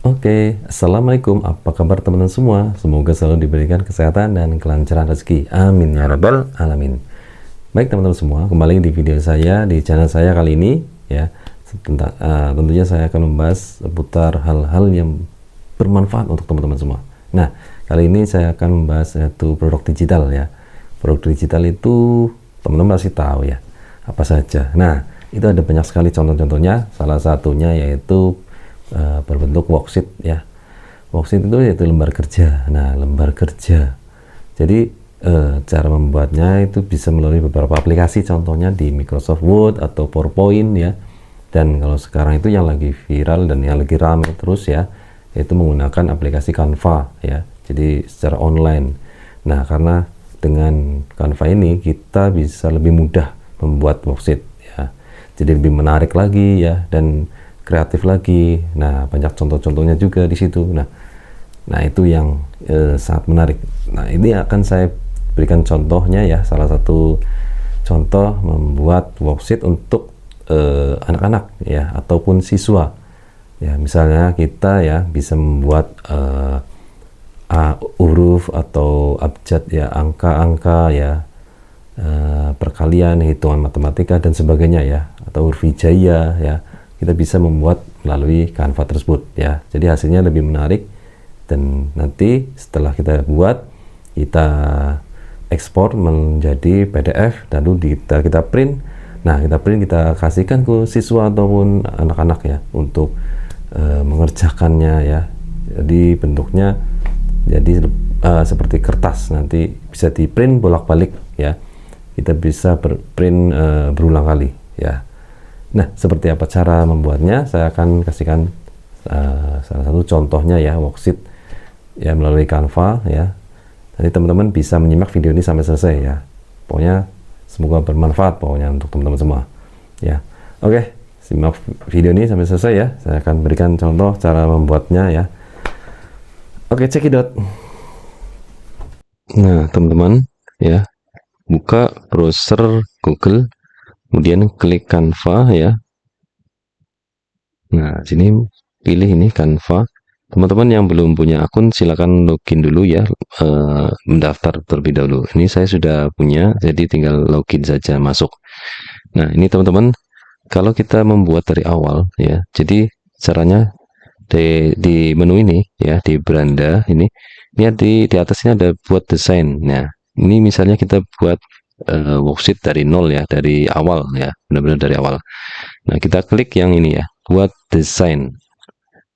Oke, Assalamualaikum. Apa kabar teman-teman semua? Semoga selalu diberikan kesehatan dan kelancaran rezeki. Amin ya rabbal alamin. Baik teman-teman semua, kembali di video saya di channel saya kali ini ya. Tentunya saya akan membahas seputar hal-hal yang bermanfaat untuk teman-teman semua. Nah, kali ini saya akan membahas yaitu produk digital ya. Produk digital itu teman-teman pasti tahu ya, apa saja. Nah, itu ada banyak sekali contoh-contohnya. Salah satunya yaitu berbentuk worksheet ya. Worksheet itu yaitu lembar kerja. Nah, lembar kerja. Jadi cara membuatnya itu bisa melalui beberapa aplikasi, contohnya di Microsoft Word atau PowerPoint ya. Dan kalau sekarang itu yang lagi viral dan yang lagi ramai terus ya, yaitu menggunakan aplikasi Canva ya. Jadi secara online. Nah, karena dengan Canva ini kita bisa lebih mudah membuat worksheet ya. Jadi lebih menarik lagi ya, dan kreatif lagi. Nah, banyak contoh-contohnya juga di situ. Nah itu yang sangat menarik. Nah, ini akan saya berikan contohnya ya. Salah satu contoh membuat worksheet untuk anak-anak ya, ataupun siswa. Ya, misalnya kita ya bisa membuat huruf atau abjad ya, angka-angka ya, perkalian, hitungan matematika dan sebagainya ya, atau huruf hijaiyah ya. Kita bisa membuat melalui Canva tersebut ya. Jadi hasilnya lebih menarik, dan nanti setelah kita buat, kita ekspor menjadi PDF, lalu kita print. Nah, kita kasihkan ke siswa ataupun anak-anak ya untuk mengerjakannya ya. Jadi bentuknya jadi seperti kertas, nanti bisa di print bolak-balik ya. Kita bisa print berulang kali ya. Nah, seperti apa cara membuatnya? Saya akan kasihkan salah satu contohnya ya, worksheet ya melalui Canva ya. Nanti teman-teman bisa menyimak video ini sampai selesai ya. Pokoknya semoga bermanfaat pokoknya untuk teman-teman semua ya. Oke, simak video ini sampai selesai ya. Saya akan berikan contoh cara membuatnya ya. Oke, cekidot. Nah, teman-teman ya, buka browser Google, kemudian klik Canva ya. Nah, sini pilih ini Canva. Teman-teman yang belum punya akun silakan login dulu ya, mendaftar terlebih dahulu. Ini saya sudah punya, jadi tinggal login saja masuk. Nah, ini teman-teman, kalau kita membuat dari awal ya, jadi caranya di menu ini ya, di beranda ini di atasnya ada buat desain. Nah, ini misalnya kita buat worksheet dari nol ya, dari awal ya, benar-benar dari awal. Nah, kita klik yang ini ya, buat desain.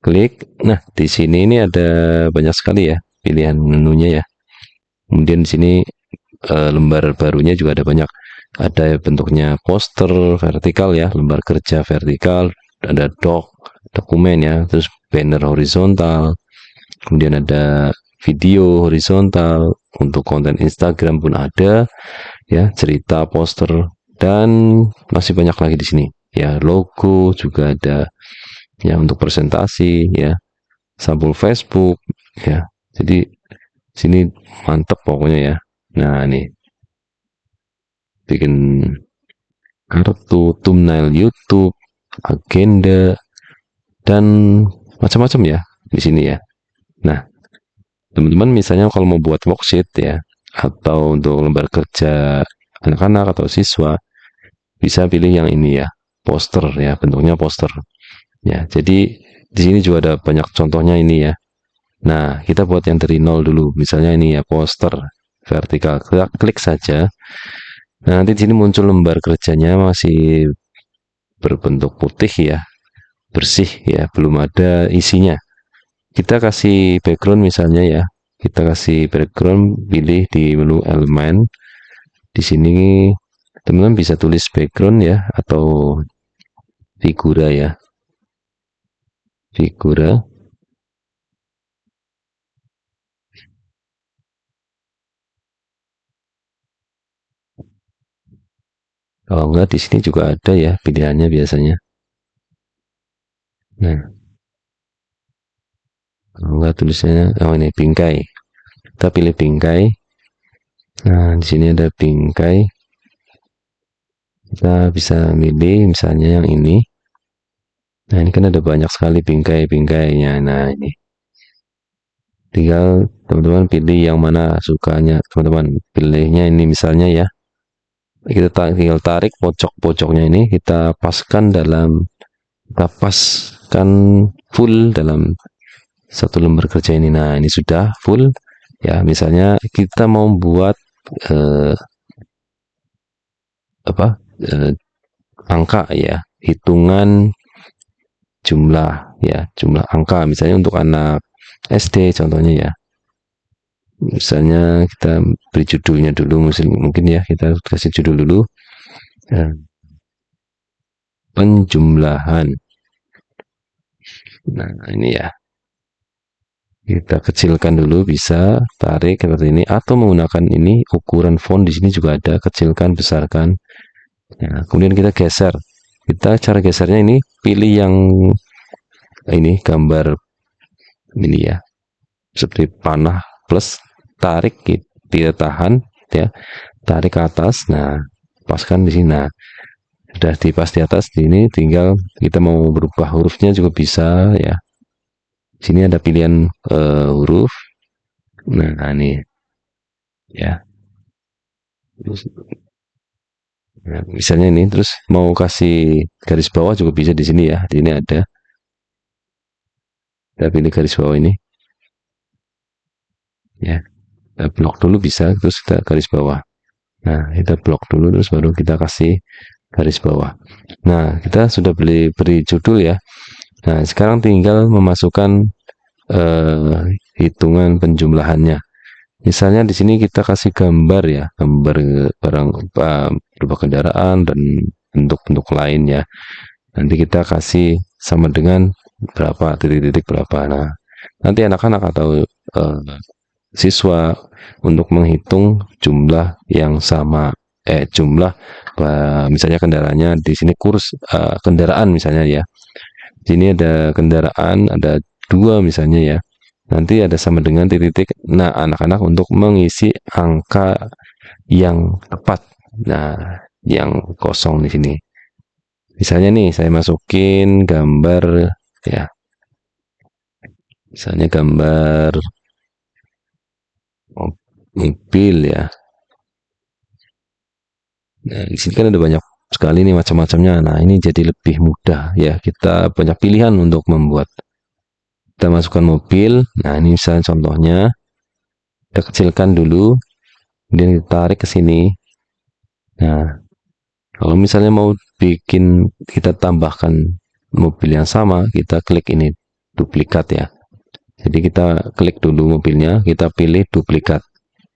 Klik. Nah, di sini ini ada banyak sekali ya pilihan menunya ya. Kemudian di sini lembar barunya juga ada banyak. Ada bentuknya poster vertikal ya, lembar kerja vertikal, ada dokumen ya, terus banner horizontal, kemudian ada video horizontal, untuk konten Instagram pun ada ya, cerita, poster, dan masih banyak lagi di sini ya. Logo juga ada ya, untuk presentasi ya, sampul Facebook ya. Jadi sini mantep pokoknya ya. Nah, ini bikin kartu, thumbnail YouTube, agenda, dan macam-macam ya di sini ya. Nah, teman-teman misalnya kalau mau buat worksheet ya, atau untuk lembar kerja anak-anak atau siswa, bisa pilih yang ini ya, poster ya, bentuknya poster ya. Jadi di sini juga ada banyak contohnya ini ya. Nah, kita buat yang dari nol dulu. Misalnya ini ya, poster vertikal. Kita klik saja. Nah, nanti di sini muncul lembar kerjanya masih berbentuk putih ya, bersih ya, belum ada isinya. Kita kasih background misalnya ya. Kita kasih background, pilih di menu elemen. Di sini teman-teman bisa tulis background ya, atau figura ya. Figura. Kalau enggak di sini juga ada ya pilihannya biasanya. Nah, kalau enggak tulisannya, oh ini bingkai. Kita pilih bingkai. Nah, di sini ada bingkai. Kita bisa milih misalnya yang ini. Nah, ini kan ada banyak sekali bingkai-bingkainya. Nah, ini tinggal teman-teman pilih yang mana sukanya. Teman-teman pilihnya ini misalnya ya. Kita tinggal tarik pojok-pojoknya ini, kita paskan full dalam satu lembar kerja ini. Nah, ini sudah full ya. Misalnya kita mau buat eh, apa eh, angka ya, hitungan jumlah ya, jumlah angka misalnya untuk anak SD contohnya ya. Misalnya kita beri judulnya dulu, mungkin ya kita kasih judul dulu, eh, penjumlahan. Nah, ini ya, kita kecilkan dulu, bisa tarik seperti ini atau menggunakan ini ukuran font di sini juga ada, kecilkan, besarkan. Nah, kemudian kita geser. Cara gesernya ini, pilih yang ini gambar ini ya, seperti panah plus, tarik, kita tahan ya, tarik ke atas. Nah, paskan di sini. Nah, sudah dipas di atas, ini tinggal kita mau berubah hurufnya juga bisa ya. Sini ada pilihan huruf. Nah, ini ya. Nah, misalnya ini, terus mau kasih garis bawah juga bisa di sini ya. Di sini ada. Kita pilih garis bawah ini ya. Kita blok dulu bisa, terus kita garis bawah. Nah, kita blok dulu, terus baru kita kasih garis bawah. Nah, kita sudah beri judul ya. Nah, sekarang tinggal memasukkan hitungan penjumlahannya. Misalnya di sini kita kasih gambar ya, gambar barang berupa kendaraan dan bentuk-bentuk lain ya. Nanti kita kasih sama dengan berapa, titik-titik berapa. Nah, nanti anak-anak atau siswa untuk menghitung jumlah yang sama, jumlah misalnya kendaraannya di sini kendaraan misalnya ya. Di sini ada kendaraan, ada 2 misalnya ya. Nanti ada sama dengan titik-titik. Nah, anak-anak untuk mengisi angka yang tepat. Nah, yang kosong di sini. Misalnya nih, saya masukin gambar ya. Misalnya gambar mobil ya. Nah, di sini kan ada banyak sekali nih macam-macamnya. Nah, ini jadi lebih mudah ya. Kita banyak pilihan untuk membuat. Kita masukkan mobil. Nah, ini misalnya contohnya, kita kecilkan dulu, kemudian kita tarik ke sini. Nah, kalau misalnya mau kita tambahkan mobil yang sama, kita klik ini, duplikat ya. Jadi kita klik dulu mobilnya, kita pilih duplikat.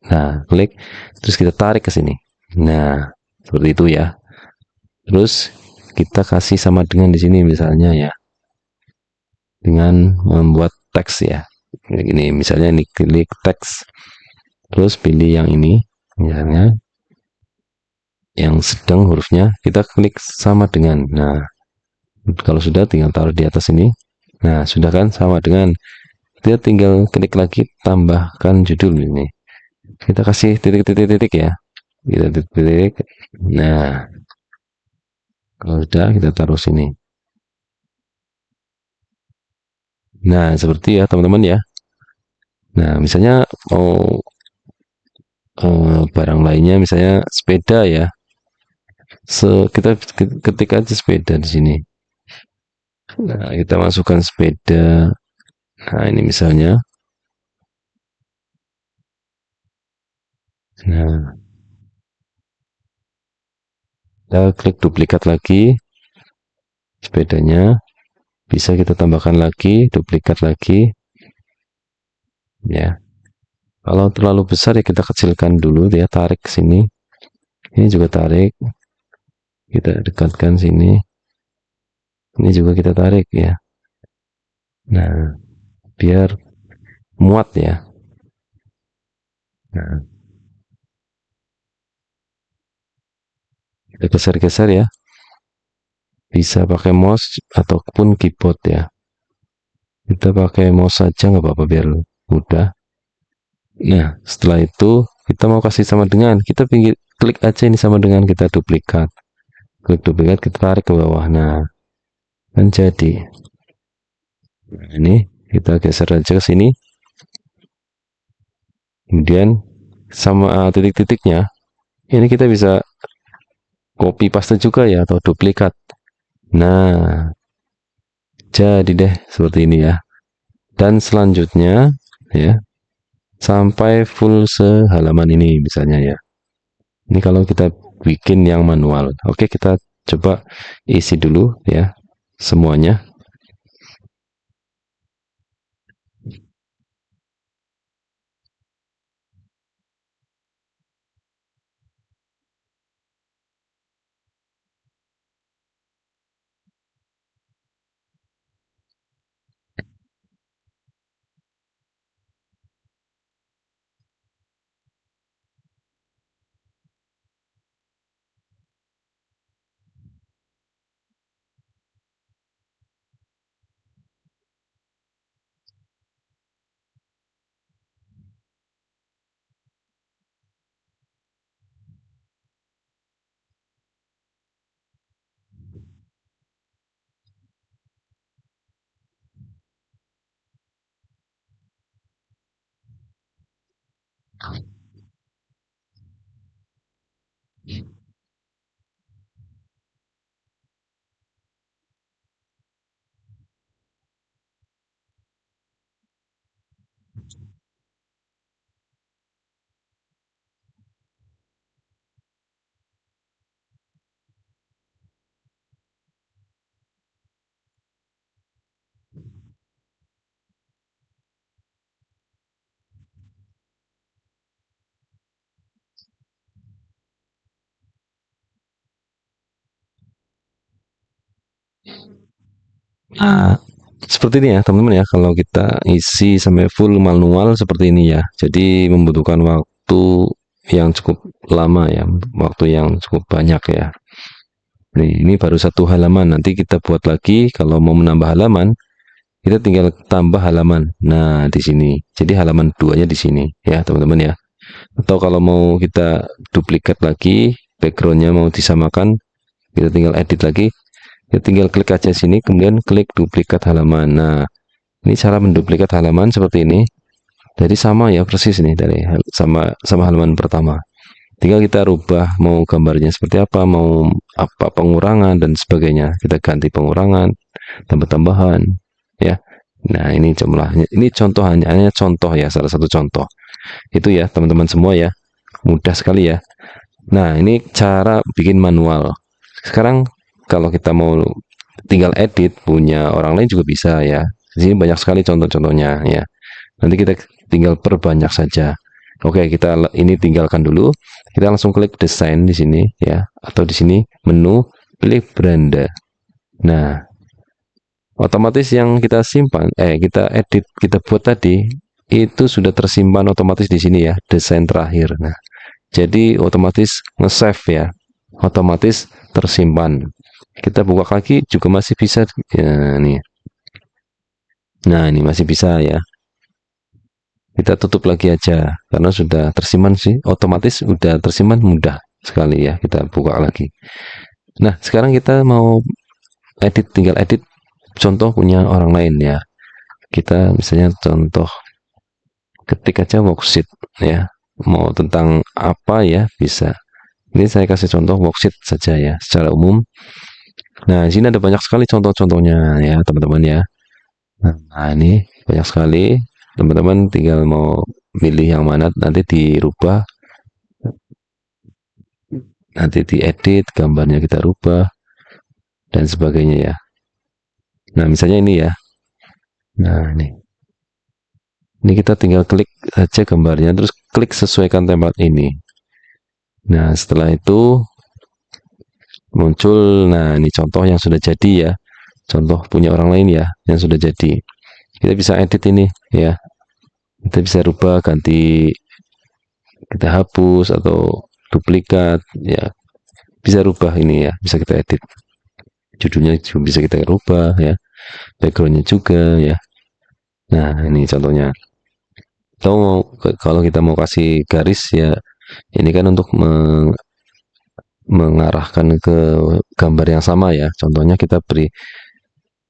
Nah, klik, terus kita tarik ke sini. Nah, seperti itu ya. Terus kita kasih sama dengan di sini misalnya ya, dengan membuat teks ya. Ini misalnya ini, klik teks, terus pilih yang ini, misalnya yang sedang hurufnya, kita klik sama dengan. Nah, kalau sudah tinggal taruh di atas ini. Nah, sudah kan sama dengan. Kita tinggal klik lagi, tambahkan judul ini. Kita kasih titik-titik ya. Kita titik. Nah, kalau sudah kita taruh sini. Nah, seperti ya teman-teman ya. Nah, misalnya mau barang lainnya, misalnya sepeda ya. Kita ketik aja sepeda di sini. Nah, kita masukkan sepeda. Nah, ini misalnya. Nah, kita klik duplikat lagi sepedanya. Bisa kita tambahkan lagi, duplikat lagi. Ya. Kalau terlalu besar ya kita kecilkan dulu ya, tarik ke sini. Ini juga tarik. Kita dekatkan sini. Ini juga kita tarik ya. Nah, biar muat ya. Nah, kita geser-geser ya. Bisa pakai mouse ataupun keyboard ya. Kita pakai mouse saja nggak apa-apa biar mudah. Nah, setelah itu kita mau kasih sama dengan, kita klik aja ini sama dengan, kita duplikat. Klik duplikat, kita tarik ke bawah. Nah, kan jadi. Nah, ini kita geser aja ke sini, kemudian sama titik-titiknya ini kita bisa copy paste juga ya, atau duplikat. Nah, jadi deh seperti ini ya. Dan selanjutnya ya, sampai full sehalaman ini misalnya ya. Ini kalau kita bikin yang manual. Oke, kita coba isi dulu ya semuanya. Nah, seperti ini ya teman-teman ya, kalau kita isi sampai full manual seperti ini ya. Jadi membutuhkan waktu yang cukup lama ya, waktu yang cukup banyak ya. Ini baru satu halaman, nanti kita buat lagi kalau mau menambah halaman, kita tinggal tambah halaman. Nah, di sini. Jadi halaman 2-nya di sini ya, teman-teman ya. Atau kalau mau kita duplikat lagi, backgroundnya mau disamakan, kita tinggal edit lagi. Kita tinggal klik aja sini, kemudian klik duplikat halaman. Nah, ini cara menduplikat halaman seperti ini. Jadi sama ya persis nih dari sama halaman pertama. Tinggal kita rubah mau gambarnya seperti apa, mau apa pengurangan dan sebagainya. Kita ganti pengurangan, tambah-tambahan ya. Nah, ini jumlahnya. Ini contoh hanya contoh ya, salah satu contoh. Itu ya, teman-teman semua ya. Mudah sekali ya. Nah, ini cara bikin manual. Sekarang kalau kita mau tinggal edit punya orang lain juga bisa ya. Di sini banyak sekali contoh-contohnya ya. Nanti kita tinggal perbanyak saja. Oke, kita ini tinggalkan dulu. Kita langsung klik desain di sini ya, atau di sini menu, pilih beranda. Nah, otomatis yang kita simpan, kita edit, kita buat tadi itu sudah tersimpan otomatis di sini ya, desain terakhir. Nah, jadi otomatis nge-save ya, otomatis tersimpan. Kita buka lagi juga masih bisa ya, nih. Nah, ini masih bisa ya. Kita tutup lagi aja karena sudah tersimpan sih, otomatis sudah tersimpan, mudah sekali ya. Kita buka lagi. Nah, sekarang kita mau edit, tinggal edit contoh punya orang lain ya. Kita misalnya contoh ketik aja worksheet ya. Mau tentang apa ya bisa. Ini saya kasih contoh worksheet saja ya secara umum. Nah, di sini ada banyak sekali contoh-contohnya ya, teman-teman ya. Nah, ini banyak sekali. Teman-teman tinggal mau pilih yang mana, nanti dirubah, nanti diedit, gambarnya kita rubah, dan sebagainya ya. Nah, misalnya ini ya. Nah, ini kita tinggal klik saja gambarnya, terus klik sesuaikan template ini. Nah, setelah itu muncul, nah ini contoh yang sudah jadi ya. Contoh punya orang lain ya, yang sudah jadi. Kita bisa edit ini ya. Kita bisa rubah, ganti, kita hapus atau duplikat ya. Bisa rubah ini ya, bisa kita edit. Judulnya juga bisa kita rubah ya. Backgroundnya juga ya. Nah, ini contohnya. Atau kalau kita mau kasih garis ya, ini kan untuk mengarahkan ke gambar yang sama ya. Contohnya kita beri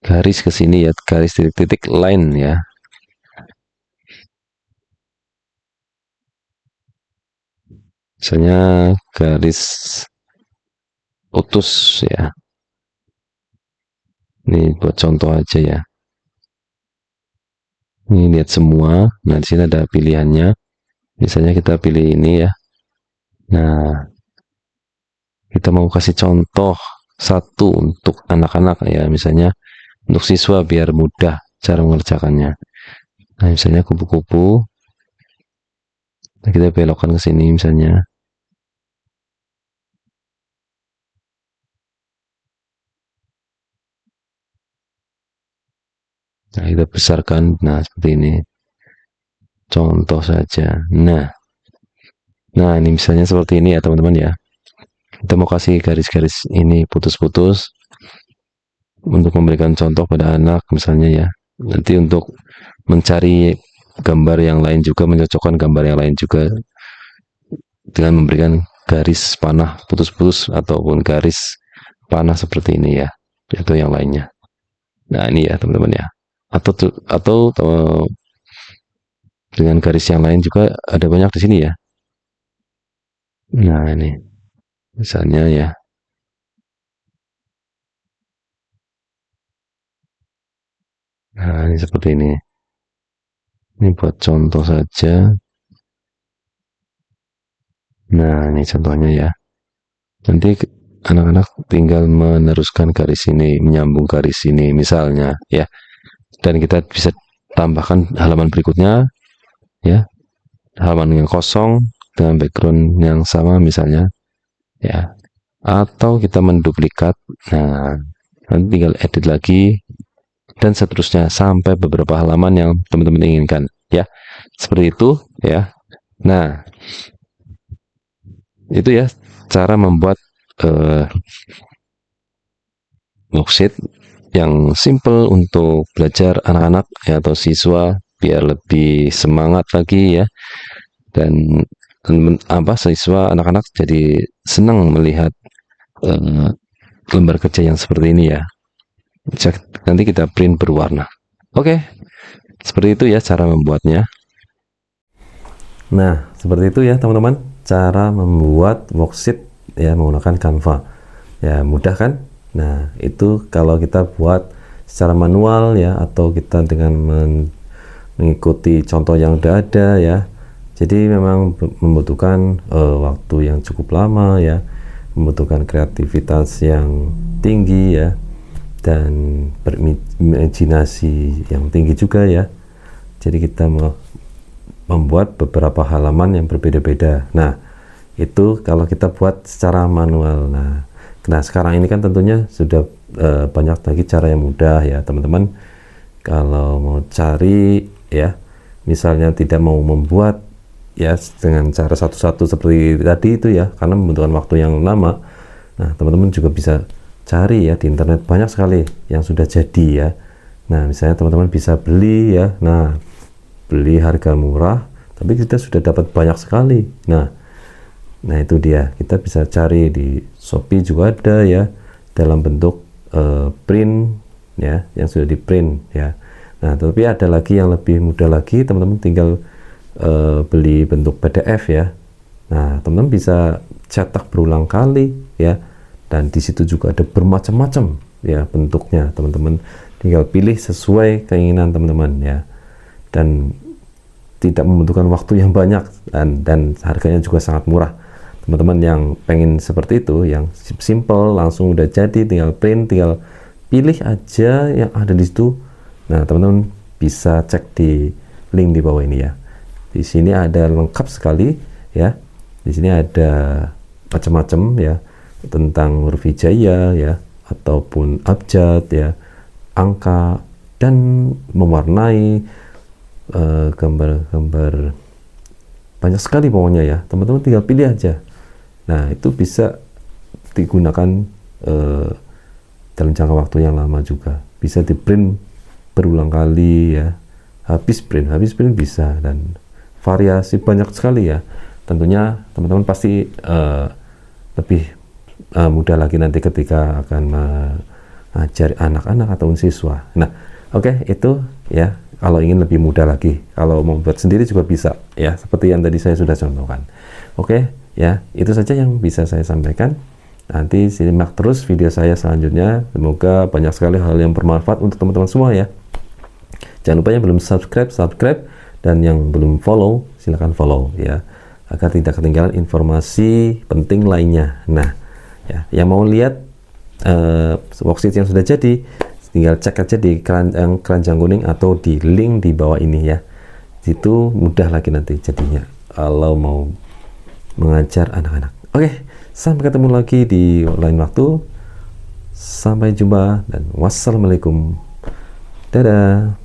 garis ke sini ya, garis titik-titik line ya. Misalnya garis putus ya. Ini buat contoh aja ya. Ini lihat semua. Nah, di sini ada pilihannya. Misalnya kita pilih ini ya. Nah, kita mau kasih contoh satu untuk anak-anak ya. Misalnya untuk siswa biar mudah cara mengerjakannya. Nah, misalnya kupu-kupu. Nah, kita belokkan ke sini misalnya. Nah, kita besarkan. Nah, seperti ini. Contoh saja. Nah, ini misalnya seperti ini ya teman-teman ya. Kita mau kasih garis-garis ini putus-putus untuk memberikan contoh pada anak misalnya ya. Nanti untuk mencari gambar yang lain juga, mencocokkan gambar yang lain juga dengan memberikan garis panah putus-putus ataupun garis panah seperti ini ya, atau yang lainnya. Nah, ini ya teman-teman ya. Atau dengan garis yang lain juga ada banyak di sini ya. Nah, ini misalnya ya. Nah, ini seperti ini. Ini buat contoh saja. Nah, ini contohnya ya. Nanti anak-anak tinggal meneruskan garis ini, menyambung garis ini misalnya ya. Dan kita bisa tambahkan halaman berikutnya ya. Halaman yang kosong dengan background yang sama misalnya ya. Atau kita menduplikat. Nah, nanti tinggal edit lagi dan seterusnya sampai beberapa halaman yang teman-teman inginkan ya. Seperti itu ya. Nah, itu ya cara membuat worksheet yang simple untuk belajar anak-anak ya, atau siswa biar lebih semangat lagi ya, dan siswa anak-anak jadi senang melihat lembar kerja yang seperti ini ya. Nanti kita print berwarna. Oke, seperti itu ya cara membuatnya. Nah, seperti itu ya teman-teman, cara membuat worksheet ya menggunakan Canva. Ya, mudah kan? Nah, itu kalau kita buat secara manual ya, atau kita dengan mengikuti contoh yang udah ada ya. Jadi memang membutuhkan waktu yang cukup lama ya, membutuhkan kreativitas yang tinggi ya, dan berimajinasi yang tinggi juga ya. Jadi kita membuat beberapa halaman yang berbeda-beda. Nah, itu kalau kita buat secara manual. Nah, sekarang ini kan tentunya sudah banyak lagi cara yang mudah ya teman-teman. Kalau mau cari ya, misalnya tidak mau membuat ya dengan cara satu-satu seperti tadi itu ya, karena membutuhkan waktu yang lama. Nah, teman-teman juga bisa cari ya di internet, banyak sekali yang sudah jadi ya. Nah, misalnya teman-teman bisa beli ya. Nah, beli harga murah, tapi kita sudah dapat banyak sekali. Nah itu dia, kita bisa cari di Shopee juga ada ya, dalam bentuk print ya, yang sudah di print ya. Nah, tapi ada lagi yang lebih mudah lagi, teman-teman tinggal beli bentuk PDF ya. Nah, teman-teman bisa cetak berulang kali ya, dan di situ juga ada bermacam-macam ya bentuknya. Teman-teman tinggal pilih sesuai keinginan teman-teman ya, dan tidak membutuhkan waktu yang banyak, dan harganya juga sangat murah. Teman-teman yang pengen seperti itu, yang simple langsung udah jadi, tinggal print, tinggal pilih aja yang ada di situ. Nah, teman-teman bisa cek di link di bawah ini ya. Di sini ada lengkap sekali ya. Di sini ada macam-macam ya, tentang huruf hijaiyah ya, ataupun abjad ya, angka, dan mewarnai gambar-gambar banyak sekali pokoknya ya. Teman-teman tinggal pilih aja. Nah, itu bisa digunakan dalam jangka waktu yang lama juga. Bisa di print berulang kali ya. Habis print bisa, dan variasi banyak sekali ya. Tentunya teman-teman pasti lebih mudah lagi nanti ketika akan ajari anak-anak ataupun siswa. Nah, oke, itu ya kalau ingin lebih mudah lagi. Kalau mau buat sendiri juga bisa ya, seperti yang tadi saya sudah contohkan. Oke, ya, itu saja yang bisa saya sampaikan. Nanti simak terus video saya selanjutnya. Semoga banyak sekali hal yang bermanfaat untuk teman-teman semua ya. Jangan lupa yang belum subscribe, dan yang belum follow, silahkan follow ya, agar tidak ketinggalan informasi penting lainnya. Nah, ya, yang mau lihat worksheet yang sudah jadi, tinggal cek aja di keranjang kuning atau di link di bawah ini ya. Itu mudah lagi nanti jadinya kalau mau mengajar anak-anak. Oke, sampai ketemu lagi di lain waktu. Sampai jumpa dan wassalamualaikum. Dadah.